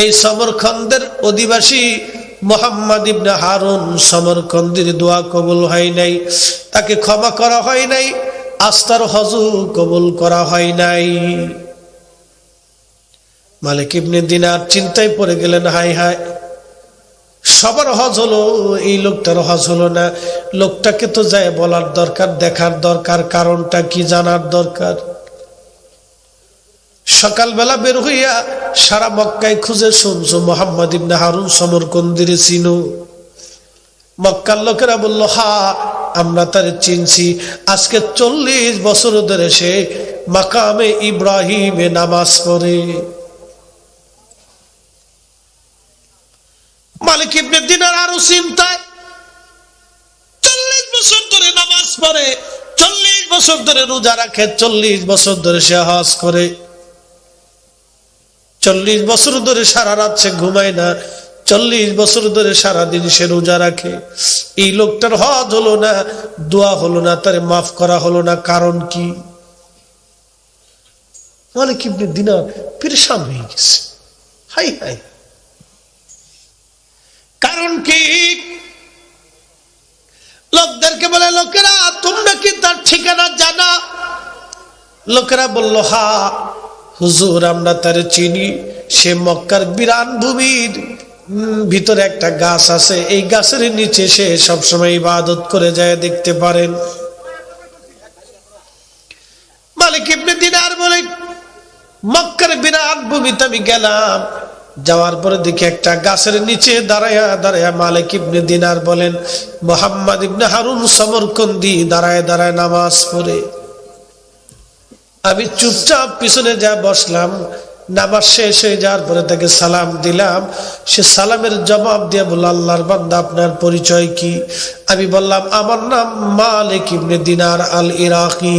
এই সমরখন্দের অধিবাসী মুহাম্মদ ইবনে হারুন সমরখন্দের দোয়া কবুল হয় নাই, তাকে ক্ষমা করা হয় নাই, আস্থার হজ কবুল করা হয় নাই। মালিক ইবনে দিনার চিন্তায় পড়ে গেলেন, হায় হায়, সবার হজ হলো, এই লোকটার হজ হলো না। লোকটাকে তো যায় বলার দরকার, দেখার দরকার, কারণটা কি জানার দরকার। সকালবেলা বের হইয়া সারা মক্কায় খুঁজে শুনছো মুহাম্মদ ইবনে হারুন সমরকন্দিরে চিনো? মক্কার লোকেরা বলল, হা, আমরা তারে চিনছি। আজকে 40 বছর ধরে সে মাকামে ইব্রাহিমে নামাজ পড়ে। মালিক ইবনে দিনার আরো চিন্তায়, 40 বছর ধরে নামাজ পড়ে, 40 বছর ধরে রোজা রাখে, 40 বছর ধরে সে হজ করে, 40 বছর ধরে সারা রাত সে ঘুমায় না, 40 বছর ধরে সারাদিন সে রোজা রাখে। এই লোকটার হজ হলো না, দোয়া হলো না, তারে মাফ করা হলো না, কারণ কি? মালিক ইবনে দিনার পেরেশান হয়ে গেছে, হাই হাই, কারণ কি? লোকদেরকে বলে, লোকেরা তোমরা কি তার ঠিকানা জানা? লোকেরা বলল, হা হুজুর, আমরা তারে চিনি। সে মক্কার বিরান ভূমির ভিতরে একটা গাছ আছে, এই গাছের নিচে সে সবসময় ইবাদত করে যায়, দেখতে পারেন। মালিক ইবনে দিনার বলে, মক্কার বিরান ভূমিতে আমি গেলাম, যাওয়ার পরে দেখি একটা গাছের নিচে দাঁড়ায়া দাঁড়ায়া মালিক ইবনে দিনার বলেন, মুহাম্মদ ইবনে হারুন সমরকন্দি দাঁড়ায় দাঁড়ায় নামাজ পড়ে। আমি চুপচাপ পিছনে যা বসলাম, নামাজ শেষ হয়ে যাওয়ার পরে তাকে সালাম দিলাম। সে সালামের জবাব দিয়ে বলল, আল্লাহর বান্দা, আপনার পরিচয় কি? আমি বললাম, আমার নাম মালিক ইবনে দিনার আল ইরাকি।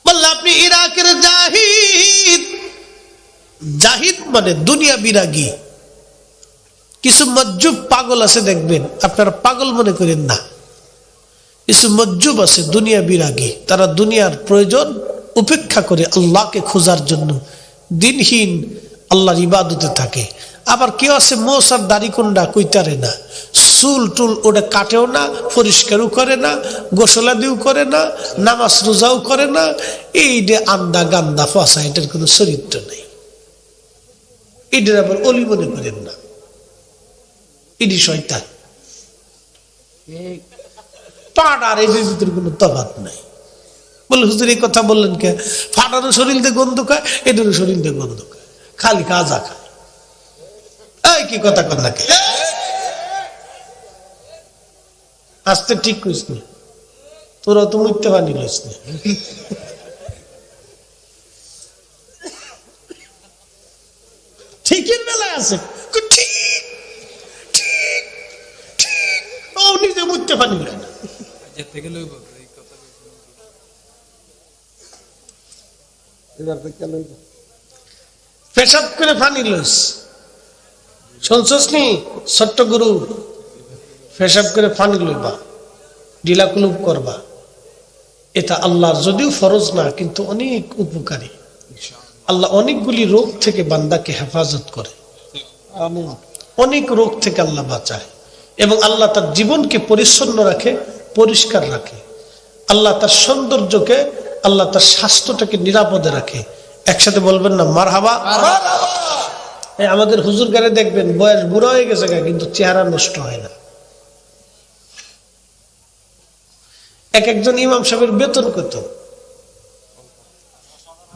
বলল, আপনি ইরাকের জাহিদ? জাহিদ মানে দুনিয়া বিরাগী। কিছু মজ্জুব পাগল আছে, দেখবেন, আপনারা পাগল মনে করেন না। কিছু মজ্জুব আছে দুনিয়া বিরাগী, তারা দুনিয়ার প্রয়োজন উপেক্ষা করে আল্লাহকে খোঁজার জন্য দিনহীন আল্লাহর ইবাদতে থাকে। আবার কেউ আছে মোসার দাড়িকুন্ডা কইতারে না, চুল টুল ওটা কাটেও না, পরিষ্কারও করে না, গোসলাদিও করে না, নামাজ রোজাও করে না। এই যে আন্দা গান্দা ফসা, এটার কোনো চরিত্র নেই। এটার আবার অলি মনে করেন না, এটি শয়তান। পাট আর এদের ভিতরে কোনো তফাৎ নাই। বলে, হুজুর এই কথা বললেন কে? ফাটারও শরীর দিয়ে গন্ধ খায়, এটারও শরীর দিয়ে গন্ধ খায়, খালি কাজা খায়। এই কি কথা কর না কে? আসতে ঠিক করিস না, তোরা তো মিথ্যে বানিয়ে লইস না। ঠিকের বেলায় আছে, ঠিক ঠিক ঠিক, ও নিজে মিথ্যে বানিয়ে লয় না। পেশাব করে পানি লইস, শুনছস নি? ছোট্ট গুরু, পেশাব করে পানি লইবা, ডিলা কুলুপ করবা, এটা আল্লাহর যদিও ফরজ না, কিন্তু অনেক উপকারী। আল্লাহ অনেকগুলি রোগ থেকে বান্দাকে হেফাজত করে, অনেক রোগ থেকে আল্লাহ বাঁচায়, এবং আল্লাহ তার জীবনকে পরিচ্ছন্ন রাখে, পরিষ্কার রাখে। আল্লাহ তার সৌন্দর্যকে, আল্লাহ তার স্বাস্থ্যটাকে নিরাপদে রাখে। একসাথে বলবেন না মারহাবা? আমাদের হুজুর গারে দেখবেন বয়স বুড়ো হয়ে গেছে, কিন্তু চেহারা নষ্ট হয় না। এক একজন ইমাম সাহেবের বেতন কত?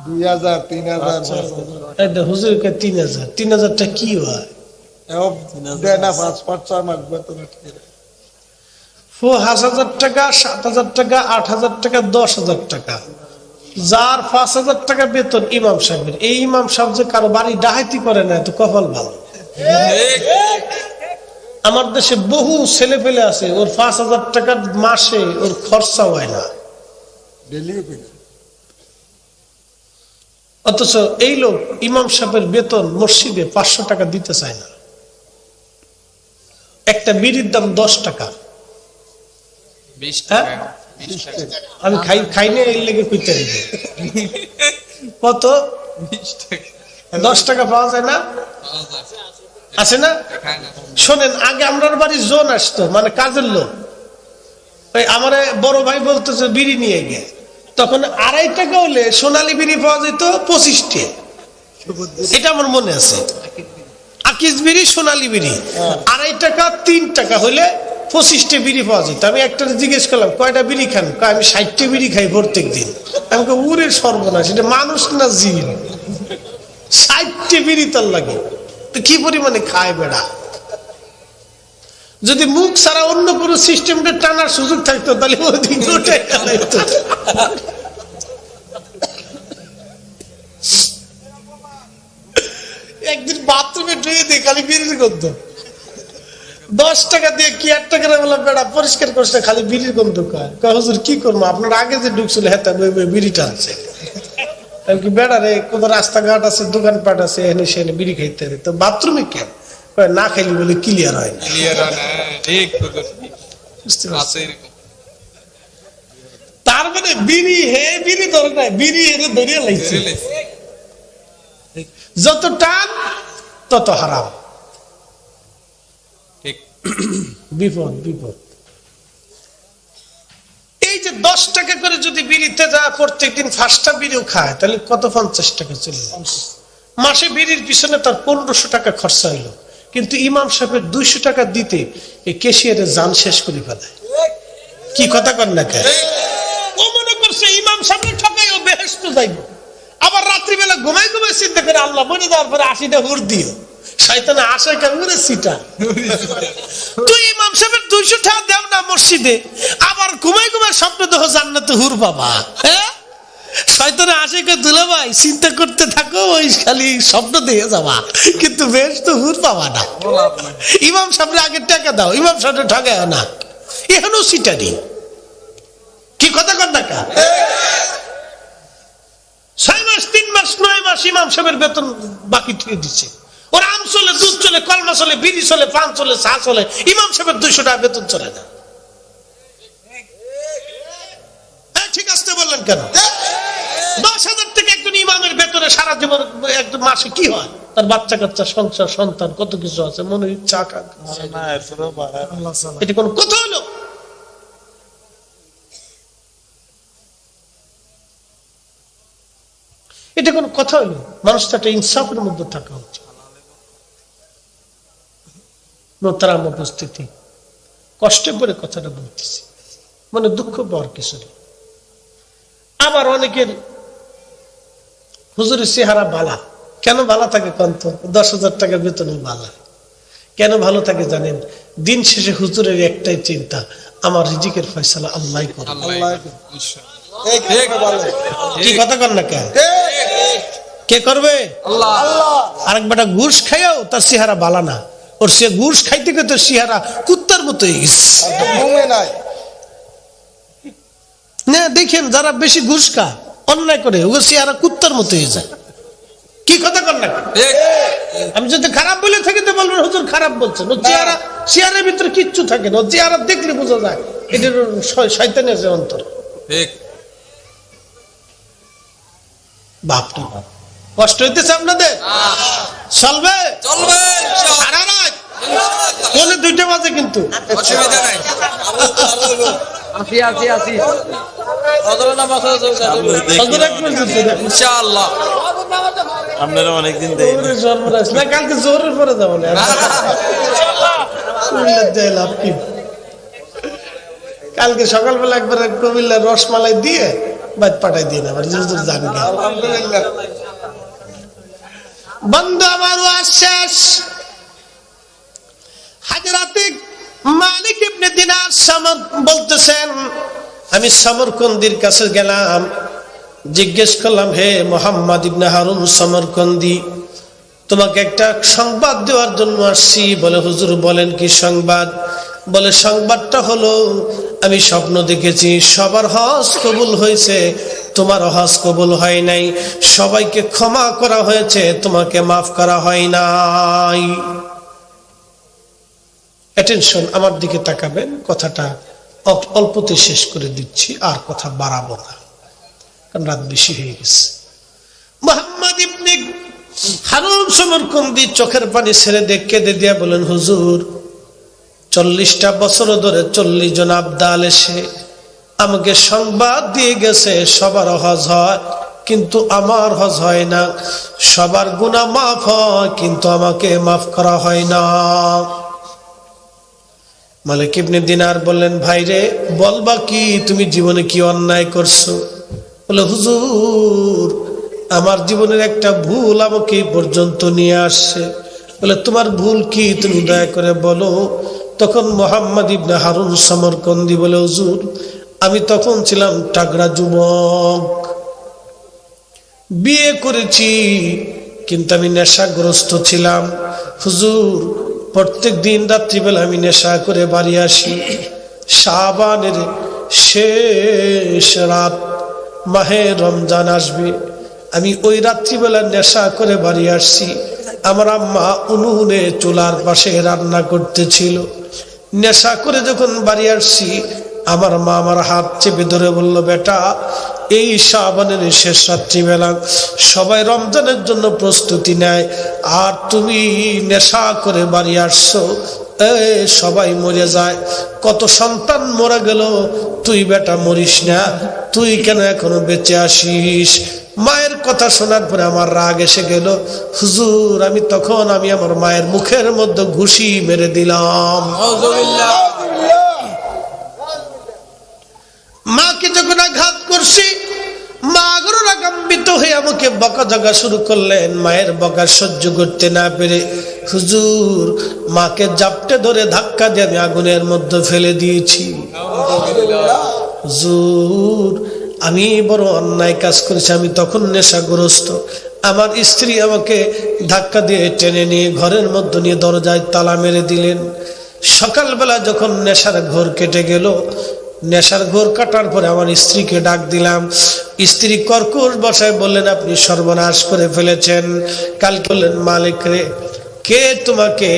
2000, 3000। হুজুরকে 3000। 3000টা কি হয়? 5000 টাকা, 7000 টাকা, 8000 টাকা, 10,000 টাকা। যার 5000 টাকা বেতন ইমাম সাহেবের, এই ইমাম সাহেব যে কারো বাড়ি ডাহাইতি করে না, এত কপাল ভালো। আমার দেশে বহু ছেলে পেলে আছে, ওর 5000 টাকার মাসে ওর খরচা হয় না, অথচ এই লোক ইমাম সাহেবের বেতন মসজিদে 500 টাকা দিতে চায় না। একটা বিড়ির দাম 10 টাকা। আমি খাই না, এর লেগে কইতে কত? 10 টাকা পাওয়া যায় না? আছে না? শোনেন, আগে আমরার বাড়ি জোন আসতো, মানে কাজের লোক। ওই আমার বড় ভাই বলতেছে বিড়ি নিয়ে গে, তখন 2.5 টাকা হলে সোনালী বিড়ি পাওয়া যেত 25 টাকা। এটা আমার মনে আছে। আকিস বিড়ি, সোনালী বিড়ি 2.5 টাকা 3 টাকা হলে 25 টা বিড়ি পাওয়া যেত। আমি একটা জিজ্ঞেস করলাম কয়টা বিড়ি খান? আমি 60টা বিড়ি খাই প্রত্যেক দিন। আমাকে উড়ে সর্বনাশ, এটা মানুষ না জিন? 60টা বিড়ি তার লাগে, তো কি পরিমাণে খায় বেড়া। যদি মুখ ছাড়া অন্য কোনো সিস্টেমটা টানার সুযোগ থাকতো তাহলে একদিন বাথরুমে ঢুকে দিয়ে খালি বিড়ির গন্ধ। 10 টাকা দিয়ে কি 8 টাকা বললাম বেড়া পরিষ্কার করছে, খালি বিড়ির গন্ধ কয়। হুজুর কি করবো, আপনার আগে যে ঢুকছিল হ্যাঁ বিড়িটা আছে। কি বেড়া রে, কোন রাস্তাঘাট আছে, দোকানপাট আছে, এনে সেখানে বিড়ি খাইতে হবে, তো বাথরুমে কেন? না খাইলে বলে ক্লিয়ার হয় না। তার মানে বিড়ি হে বিড়ি ধরে নাই, বিড়ি হেরে ধরিয়ে লাগছে। যত টান তত হারাম, বিপদ বিপদ। এই যে 10 টাকা করে যদি বিড়িতে যা প্রত্যেকদিন 5টা বিড়িও খায়, তাহলে কত? 50 টাকা চলে মাসে। বিড়ির পিছনে তার 1500 টাকা খরচা হইলো, কিন্তু ইমাম সাহেবের 200 টাকা দিতে এই ক্যাশিয়ারের জান শেষ করে ফেলে। কি কথা কর না কে? ও মনে করছে ইমাম সাহেবের ঠকাই ও বেহেশতে যাইব, আবার রাত্রিবেলা ঘুমাই ঘুমাই চিন্তা করে আল্লাহ মনে দেওয়ার পরে 80টা হুর দিও। শয়তানে আশা কেমন সিটা, তুই ইমাম সাহেবের 200 টাকা দেও না মসজিদে, আবার ঘুমাই ঘুমাই স্বপ্ন দেখো জান্নাতে হুর বাবা। হ্যাঁ, শয়তানে আশিকে দুলা ভাই চিন্তা করতে থাকো, ওই খালি স্বপ্ন দিয়ে যাবা, কিন্তু বেশ তো হুর পাবা না। ইমাম সাহেবের আগে টাকা দাও, ইমাম সাহেব ঠকায় না, এখনো সিটারি। কি কথা কর না কা? 6 মাস 3 মাস 9 মাস ইমাম সাহেবের বেতন বাকি থেকে দিচ্ছে। ওর আম চলে, দুধ চলে, কলমা চলে, বিড়ি চলে, পান চলে, চা চলে, ইমাম সাহেবের 200 টাকা বেতন চলে না। ঠিক আসতে বললেন কেন? 10,000 টাকা একজন ইমামের বেতনে সারা জীবন একজন মাসে কি হয়? তার বাচ্চা কাচ্চা, সংসার, সন্তান, কত কিছু আছে, মনে ইচ্ছা আকাঙ্ক্ষা। এটা কোন কথা হলো? এটা কোন কথা হলো? মানুষটা একটা ইনসাফের মধ্যে থাকা উচিত। মোহতারাম উপস্থিতি, কষ্টে পরে কথাটা বলতেছি, মানে দুঃখ পাওয়ার কিছু নেই। আবার অনেকের হুজুরের চেহারা বালা, কেন ভালো থাকে কন্ত? 10,000 টাকার বেতনে বালা কেন ভালো থাকে জানেন? দিন শেষে হুজুরের একটাই চিন্তা, আমার রিজিকের ফয়সালা আল্লাহ করবে। কি কথা কর না কেন? কে করবে? আল্লাহ। আরেক বেটা ঘুষ খাইয়াও তার চেহারা বালা না, ওর সে ঘুষ খাইতে খাইতে চেহারা কুত্তার মতো হয়ে গেছে। না দেখেন, যারা বেশি ঘুষ খায়, অন্যায় করে, ওর চেহারা কুত্তার মতো হয়ে যায়। কি কথা কর না? আমি যদি খারাপ বলে থাকি তো বলবেন হুজুর খারাপ বলছেন। ও চেহারা, চেহারার ভিতরে কিচ্ছু থাকে না, ও চেহারা দেখলে বোঝা যায় এটা শয়তানি আছে অন্তর। বাপ রে বাপ, কষ্ট হইতেছে আপনাদের? চলবে চলবে সারা রাত, বলে 2টা বাজে কিন্তু অসুবিধা নাই। ইনশাআল্লাহ আপনারা অনেকদিন দেন না, কালকে জোরের পরে যাবো না। কালকে সকালবেলা একবার কুমিল্লার রসমালাই দিয়ে বাইক পাঠাই দিয়ে আবার জানি। বন্ধু আমার ওয়াজ শেষ। হাজরাতে মালিক ইবনে দিনার সামর বলতেছেন, আমি সমরকন্দির কাছে গেলাম, জিজ্ঞেস করলাম, হে মোহাম্মদ ইবনে হারুন সমরকন্দি, তোমাকে একটা সংবাদ দেওয়ার জন্য আসছি। বলে হুজুর বলেন কি সংবাদ? বলে সংবাদটা হলো, আমি স্বপ্ন দেখেছি সবার হজ কবুল হয়েছে, তোমার হজ কবুল হয় নাই, সবাইকে ক্ষমা করা হয়েছে, তোমাকে মাফ করা হয় নাই। অ্যাটেনশন, আমার দিকে তাকাবেন, কথাটা অল্পতে শেষ করে দিচ্ছি, আর কথা বাড়াবো না, কারণ রাত বেশি হয়ে গেছে। হারুন সমরকন্দি চোখের পানি ছেড়ে কেঁদে দিয়া বলেন, হুজুর 40টা বছর ধরে 40 জন আবদাল এসে আমাকে সংবাদ দিয়ে গেছে সবার হজ হয়, কিন্তু আমার হজ হয় না। সবার গুনাহ মাফ হয়, কিন্তু আমাকে মাফ করা হয় না। মালিক ইবনে দিনার বললেন, ভাইরে বলবা কি, তুমি জীবনে কি অন্যায় করছো? বলে, হুজুর আমার জীবনের একটা ভুল আমাকে এই পর্যন্ত নিয়ে আসছে। বলে, তোমার ভুল কি, তুমি দয়া করে বলো। তখন মোহাম্মদ ইবনে হারুন সমরকন্দি বলে, হুজুর আমি তখন ছিলাম টাগরা যুবক, বিয়ে করেছি, কিন্তু আমি নেশাগ্রস্ত ছিলাম। হুজুর প্রত্যেক দিন রাত্রিবেলা আমি নেশা করে বাড়ি আসি। শাবানের শেষ রাত, মাহে রমজান আসবে, আমি ওই রাত্রিবেলা নেশা করে বাড়ি আসছি। আমার আম্মা উনুনে চুলার পাশে রান্না করতেছিল। নেশা করে যখন বাড়ি আসছি, আমার মা আমার হাত চেপে ধরে বলল, বেটা এই শাবানের শেষ রাত্রিবেলা সবাই রমজানের জন্য প্রস্তুতি নেয়, আর তুমি নেশা করে বাড়ি আসছো, সবাই মরে যায়, কত সন্তান মরে গেল, তুই বেটা মরিস না, তুই কেন এখনো বেঁচে আসিস? মায়ের কথা শোনার পরে আমার রাগ এসে গেল। হুজুর আমি আমার মায়ের মুখের মধ্যে ঘুষি মেরে দিলাম। মাকে যখন আঘাত করছি, মা রাগান্বিত হয়ে আমাকে বকাঝকা শুরু করলেন। মায়ের বকা সহ্য করতে না পেরে হুজুর মাকে জাপটে ধরে ধাক্কা দিয়ে আমি আগুনের মধ্যে ফেলে দিয়েছি। হুজুর আমি বড় অন্যায় কাজ করেছি, আমি তখন নেশাগ্রস্ত। আমার স্ত্রী আমাকে ধাক্কা দিয়ে টেনে নিয়ে ঘরের মধ্যে নিয়ে দরজায় তালা মেরে দিলেন। সকালবেলা যখন নেশার ঘোর কেটে গেল, নেশার ঘোর কাটার পরে আমার স্ত্রীকে ডাক দিলাম। স্ত্রী কর্কশ ভাষায় বললেন, আপনি সর্বনাশ করে ফেলেছেন। কাল বললেন, মালিক রে, কে তোমাকে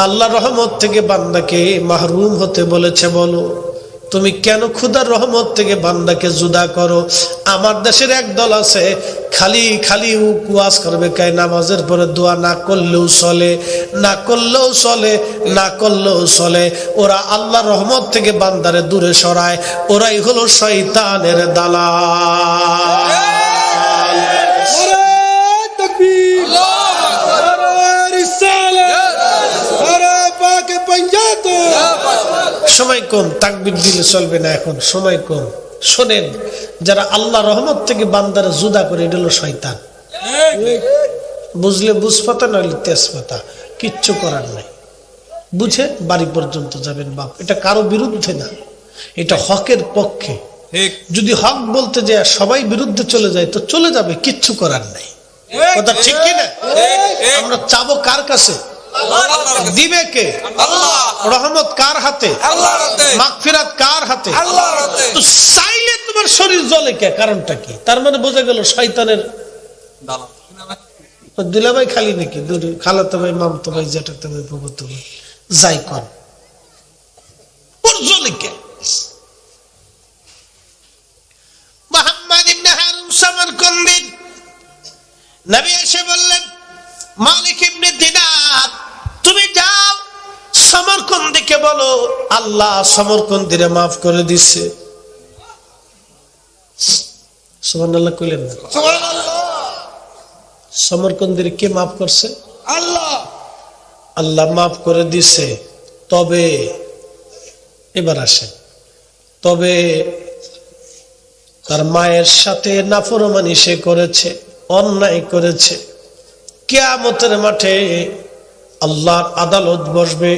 আল্লাহ রহমত থেকে বান্দাকে মাহরুম হতে বলেছে বলো? তুমি কেন খুদার রহমত থেকে বান্দাকে জুদা করো? আমার দেশের একদল আছে, খালি খালি উপবাস করবে, কাই নামাজের পরে দোয়া না করলেও চলে, না করলেও চলে, না করলেও চলে। ওরা আল্লাহর রহমত থেকে বান্দারে দূরে সরায়, ওরাই হলো শয়তানের দালাল। সময় কম, তাকবীর দিলে চলবে না, এখন সময় কম। শোনেন, যারা আল্লাহ রহমত থেকে বান্দারে জুদা করে, এটা হলো শয়তান। বুঝলে বুঝপাতা, নইলে তেজপাতা, কিচ্ছু করার নাই। বুঝে বাড়ি পর্যন্ত যাবেন বাপ, এটা কারো বিরুদ্ধে না, এটা হকের পক্ষে। যদি হক বলতে যায় সবাই বিরুদ্ধে চলে যায় তো চলে যাবে, কিচ্ছু করার নাই। কথা ঠিক কিনা? আমরা চাবো কার কাছে? দিবে কে? রহমত কার হাতে? মাগফিরাত কার হাতে? তো চাইলে তোমার শরীর জ্বলে কে? কারণটা কি? তার মানে বোঝা গেল শয়তানের দুলাভাই খালি নাকি, খালাতো ভাই, মামতো ভাই, জ্যাঠাতো ভাই, ফুফাতো ভাই, যাই কর, ওর জ্বলে কে? মুহাম্মদ ইবনে হারুন সমরকন্দি নবী এসে বললেন, মালিক ইবনে দিনার তুমি যাও সমরকন্দিকে বলো আল্লাহ সমরকন্দিরে মাফ করে দিছে। সুবহানাল্লাহ কইলেন না? সমরকন্দিরে কে মাফ করছে? আল্লাহ। আল্লাহ মাফ করে দিছে। তবে এবার আসেন, তবে তার মায়ের সাথে নাফরমানি সে করেছে, অন্যায় করেছে। কিয়ামতের মাঠে আল্লাহর আদালত বসবে,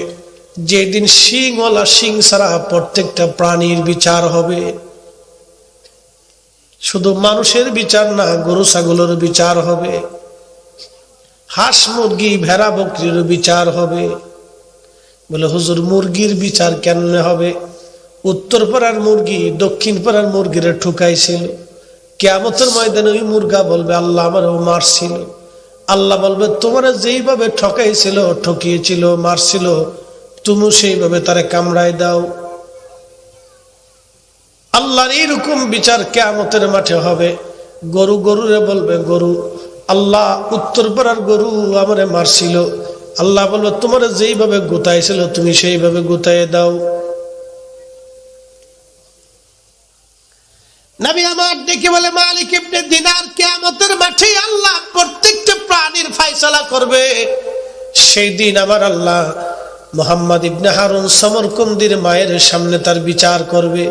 যেদিন সিংওয়ালা সিং ছাড়া প্রত্যেকটা প্রাণীর বিচার হবে। শুধু মানুষের বিচার না, গরু ছাগলের বিচার হবে, হাঁস মুরগি ভেড়া বকরির বিচার হবে। বলে হুজুর মুরগির বিচার কেমনে হবে? উত্তর পাড়ার মুরগি দক্ষিণ পাড়ার মুরগিরে ঠুকাইছিল, কিয়ামতের ময়দানে ওই মুরগা বলবে আল্লাহ আমারও মারছিল। আল্লাহ বলবে তোমার যেইভাবে ঠকাইছিল, ঠকিয়েছিল, মারছিল, তুমি সেইভাবে তারে কামড়ায় দাও। আল্লাহর এইরকম বিচার কিয়ামতের মাঠে হবে। গরু গরুরে বলবে গরু আল্লাহ উত্তরপাড়ার গরু আমারে মারছিল, আল্লাহ বলল তোমার যেইভাবে গোতাইছিল তুমি সেইভাবে গোতায় দাও। নবী আমার ডেকে বলে মালিক ইবনে দিনার, কিয়ামতের মাঠে আল্লাহ প্রত্যেকটা প্রাণীর ফয়সালা করবে। সেই দিন আমার আল্লাহ মুহাম্মদ ইবনে হারুন সমরকন্দির মায়ের সামনে তার বিচার করবে।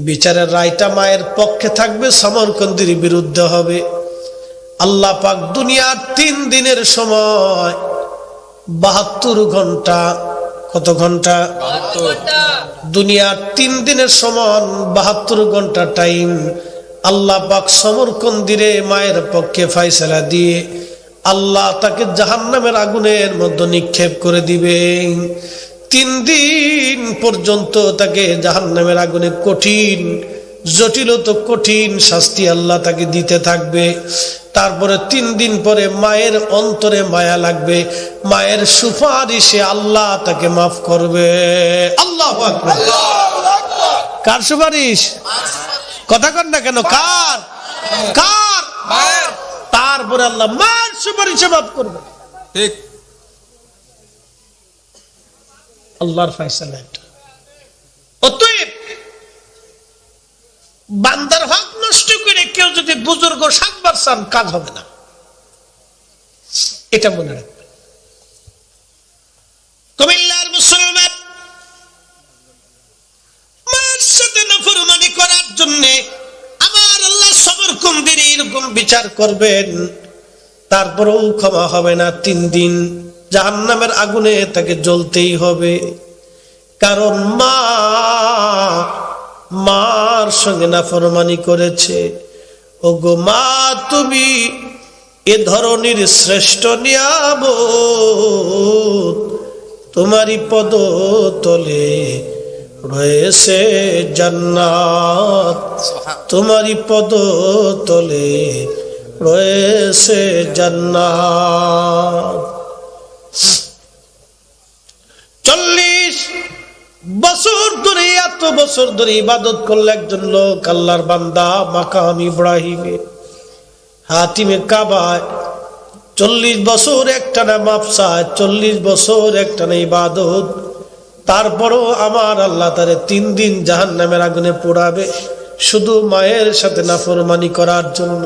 বিচারের রায়টা মায়ের পক্ষে থাকবে, সমরকন্দির বিরুদ্ধে হবে। আল্লাহ পাক দুনিয়ার 3 দিনের সময় 72 ঘন্টা, কত ঘন্টা? দুনিয়ার 3 দিনের সমান 72 ঘন্টা টাইম আল্লাহ পাক সমরকন্দিরে মায়ের পক্ষে ফয়সালা দিয়ে আল্লাহ তাকে জাহান্নামের আগুনের মধ্যে নিক্ষেপ করে দিবেন। 3 দিন পর্যন্ত তাকে জাহান্নামের আগুনে কঠিন, জটিল তো কঠিন শাস্তি আল্লাহ তাকে দিতে থাকবে। তারপরে 3 দিন পরে মায়ের অন্তরে মায়া লাগবে, মায়ের সুপারিশে আল্লাহ তাকে মাফ করবে। আল্লাহু আকবার। কার সুপারিশ? কথা কন না কেন? কার? কার? মায়ের। তারপরে আল্লাহ মায়ের সুপারিশে মাফ করবে। ঠিক। আল্লাহর ফয়সালা এটা। অতএব বান্দার হক নষ্ট করে কেউ যদি বুজুর্গ 7 বার চান, কাজ হবে না, এটা মনে রাখবেন। কুমিল্লার মুসলমান মায়ের সাথে নাফরমানি করার জন্য আমার আল্লাহ সমরকন্দির এরকম বিচার করবেন, তারপরেও ক্ষমা হবে না। 3 দিন জাহান্নামের আগুনে তাকে জ্বলতেই হবে। কারণ মার সঙ্গে নাফরমানি করেছে। ও গো মা, তুমি এ ধরনের শ্রেষ্ঠ নিয়ামত, তোমারই পদ তলে রয়েছে জান্নাত, তোমারই পদ তলে রয়েছে জান্নাত। 40 বছর ধরে, এত বছর ধরে ইবাদত করলে একজন লোক, আল্লাহর বান্দা, মাকাম ইব্রাহিমে, হাতিমে কাবায় 40 বছর একটানা মাপসা, 40 বছর একটানা ইবাদত। তারপরও আমার আল্লাহ তারে 3 দিন জাহান্নামের আগুনে পোড়াবে, শুধু মায়ের সাথে নাফরমানি করার জন্য।